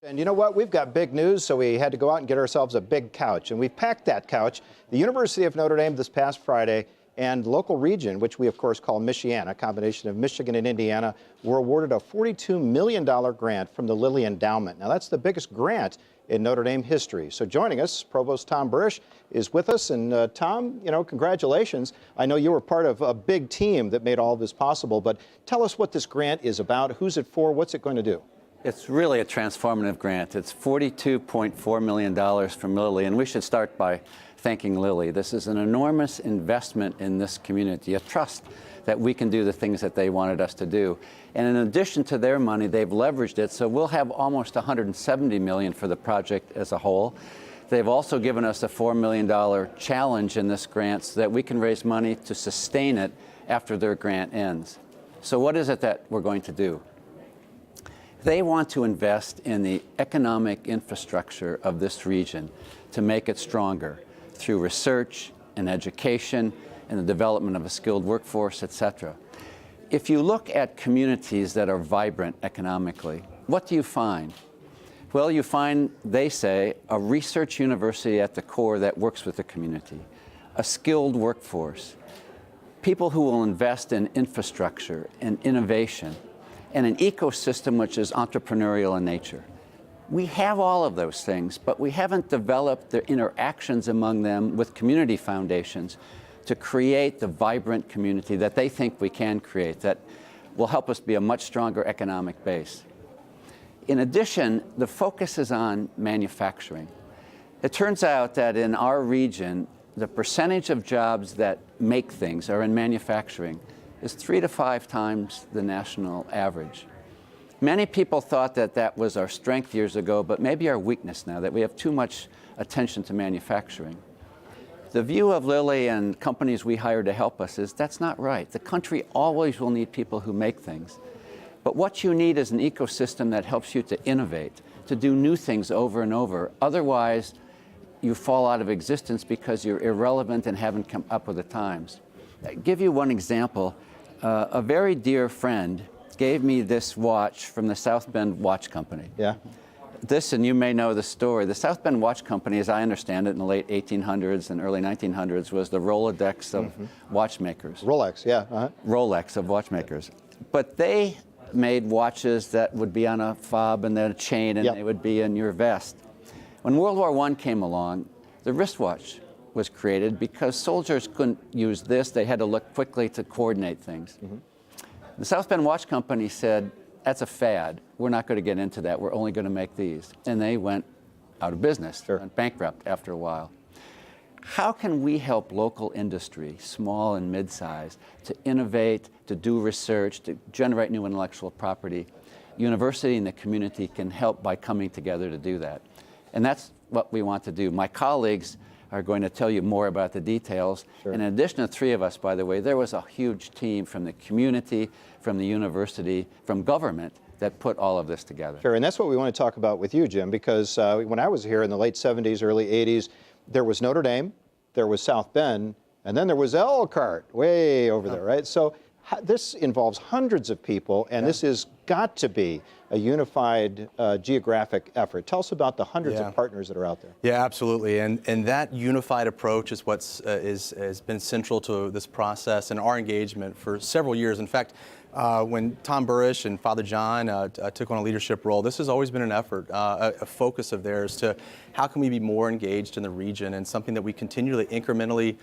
And you know what? We've got big news, so we had to go out and get ourselves a big couch. And we packed that couch. The University of Notre Dame this past Friday and local region, which we of course call Michiana, a combination of Michigan and Indiana, were awarded a $42 million grant from the Lilly Endowment. Now that's the biggest grant in Notre Dame history. So joining us, Provost Tom Burish is with us. And Tom, you know, congratulations. I know you were part of a big team that made all this possible, but tell us what this grant is about, who's it for, what's it going to do? It's really a transformative grant. It's $42.4 million from Lilly, and we should start by thanking Lilly. This is an enormous investment in this community, a trust that we can do the things that they wanted us to do. And in addition to their money, they've leveraged it, so we'll have almost $170 million for the project as a whole. They've also given us a $4 million challenge in this grant so that we can raise money to sustain it after their grant ends. So what is it that we're going to do? They want to invest in the economic infrastructure of this region to make it stronger through research and education and the development of a skilled workforce, etc. If you look at communities that are vibrant economically, what do you find? Well, you find, they say, a research university at the core that works with the community, a skilled workforce, people who will invest in infrastructure and innovation, and an ecosystem which is entrepreneurial in nature. We have all of those things, but we haven't developed the interactions among them with community foundations to create the vibrant community that they think we can create that will help us be a much stronger economic base. In addition, the focus is on manufacturing. It turns out that in our region, the percentage of jobs that make things are in manufacturing is 3 to 5 times the national average. Many people thought that that was our strength years ago, but maybe our weakness now, that we have too much attention to manufacturing. The view of Lilly and companies we hire to help us is that's not right. The country always will need people who make things. But what you need is an ecosystem that helps you to innovate, to do new things over and over. Otherwise, you fall out of existence because you're irrelevant and haven't come up with the times. I'll give you one example. A very dear friend gave me this watch from the South Bend Watch Company. Yeah. This, and you may know the story, the South Bend Watch Company, as I understand it, in the late 1800s and early 1900s, was the Rolodex of watchmakers. Rolex, yeah. Rolex of watchmakers. But they made watches that would be on a fob and then a chain, and they would be in your vest. When World War I came along, the wristwatch was created because soldiers couldn't use this. They had to look quickly to coordinate things. The South Bend Watch Company said, that's a fad. We're not going to get into that. We're only going to make these. And they went out of business, went bankrupt after a while. How can we help local industry, small and mid-sized, to innovate, to do research, to generate new intellectual property? University and the community can help by coming together to do that. And that's what we want to do. My colleagues are going to tell you more about the details. And in addition to 3 of us, by the way, there was a huge team from the community, from the university, from government that put all of this together. Sure, and that's what we want to talk about with you, Jim, because when I was here in the late 70s, early 80s, there was Notre Dame, there was South Bend, and then there was Elkhart, way over there, right? So this involves hundreds of people, and this has got to be a unified geographic effort. Tell us about the hundreds of partners that are out there. Yeah, absolutely, and that unified approach is what's has been central to this process and our engagement for several years. In fact, when Tom Burish and Father John took on a leadership role, this has always been an effort, a focus of theirs to how can we be more engaged in the region, and something that we continually, incrementally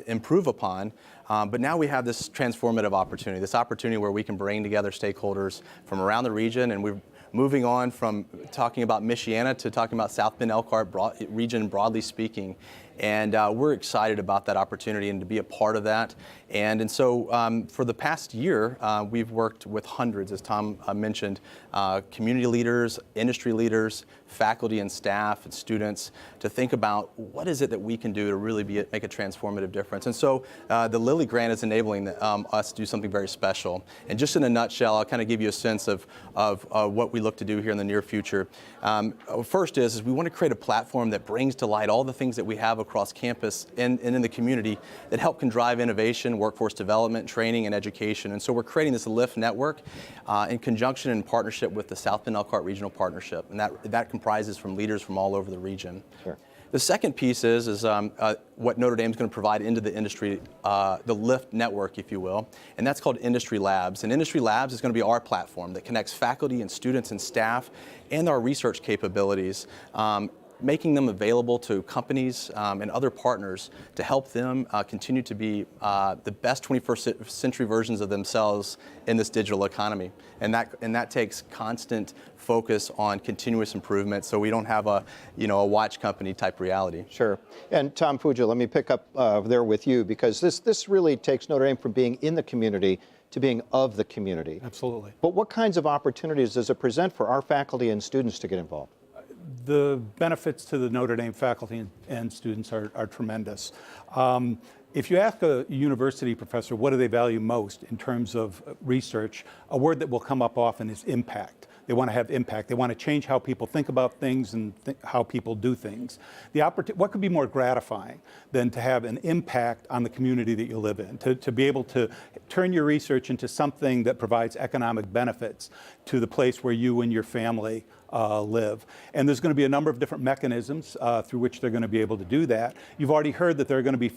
improve upon. But now we have this transformative opportunity, this opportunity where we can bring together stakeholders from around the region, and we're moving on from talking about Michiana to talking about South Bend Elkhart region broadly speaking. And we're excited about that opportunity and to be a part of that. And so for the past year, we've worked with hundreds, as Tom mentioned, community leaders, industry leaders, faculty and staff and students to think about what is it that we can do to really make a transformative difference. And so the Lilly grant is enabling us to do something very special. And just in a nutshell, I'll kind of give you a sense of what we look to do here in the near future. First is we want to create a platform that brings to light all the things that we have across across campus and in the community that help can drive innovation, workforce development, training, and education. And so we're creating this LIFT network in conjunction and partnership with the South Bend Elkhart Regional Partnership, and that comprises from leaders from all over the region. Sure. The second piece is what Notre Dame is going to provide into the industry, the LIFT network, if you will, and that's called Industry Labs. And Industry Labs is going to be our platform that connects faculty and students and staff and our research capabilities, making them available to companies and other partners to help them continue to be the best 21st century versions of themselves in this digital economy. And that takes constant focus on continuous improvement, so we don't have a watch company type reality. Sure. And Tom Fuja, let me pick up there with you, because this really takes Notre Dame from being in the community to being of the community. Absolutely. But what kinds of opportunities does it present for our faculty and students to get involved? The benefits to the Notre Dame faculty and students are tremendous. If you ask a university professor what do they value most in terms of research, a word that will come up often is impact. They want to have impact. They want to change how people think about things and how people do things. What could be more gratifying than to have an impact on the community that you live in, to be able to turn your research into something that provides economic benefits to the place where you and your family live. And there's going to be a number of different mechanisms through which they're going to be able to do that. You've already heard that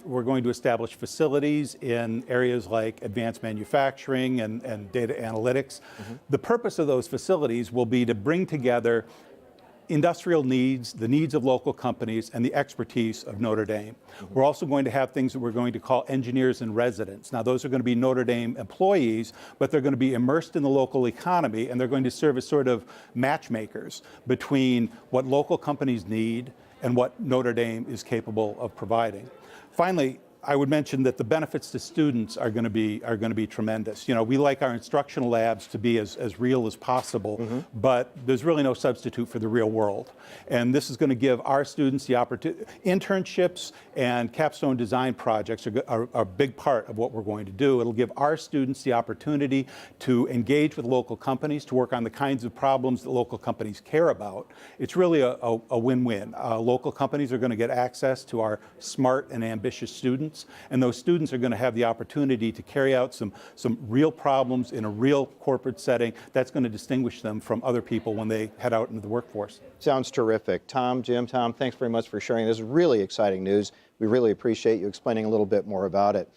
we're going to establish facilities in areas like advanced manufacturing and data analytics. Mm-hmm. The purpose of those facilities will be to bring together industrial needs, the needs of local companies, and the expertise of Notre Dame. Mm-hmm. We're also going to have things that we're going to call engineers in residence. Now, those are going to be Notre Dame employees, but they're going to be immersed in the local economy, and they're going to serve as sort of matchmakers between what local companies need and what Notre Dame is capable of providing. Finally, I would mention that the benefits to students are going to be tremendous. You know, we like our instructional labs to be as real as possible, mm-hmm. but there's really no substitute for the real world. And this is going to give our students the opportunity. Internships and capstone design projects are a big part of what we're going to do. It'll give our students the opportunity to engage with local companies, to work on the kinds of problems that local companies care about. It's really a win-win. Local companies are going to get access to our smart and ambitious students, and those students are going to have the opportunity to carry out some real problems in a real corporate setting. That's going to distinguish them from other people when they head out into the workforce. Sounds terrific. Tom, thanks very much for sharing this really exciting news. We really appreciate you explaining a little bit more about it.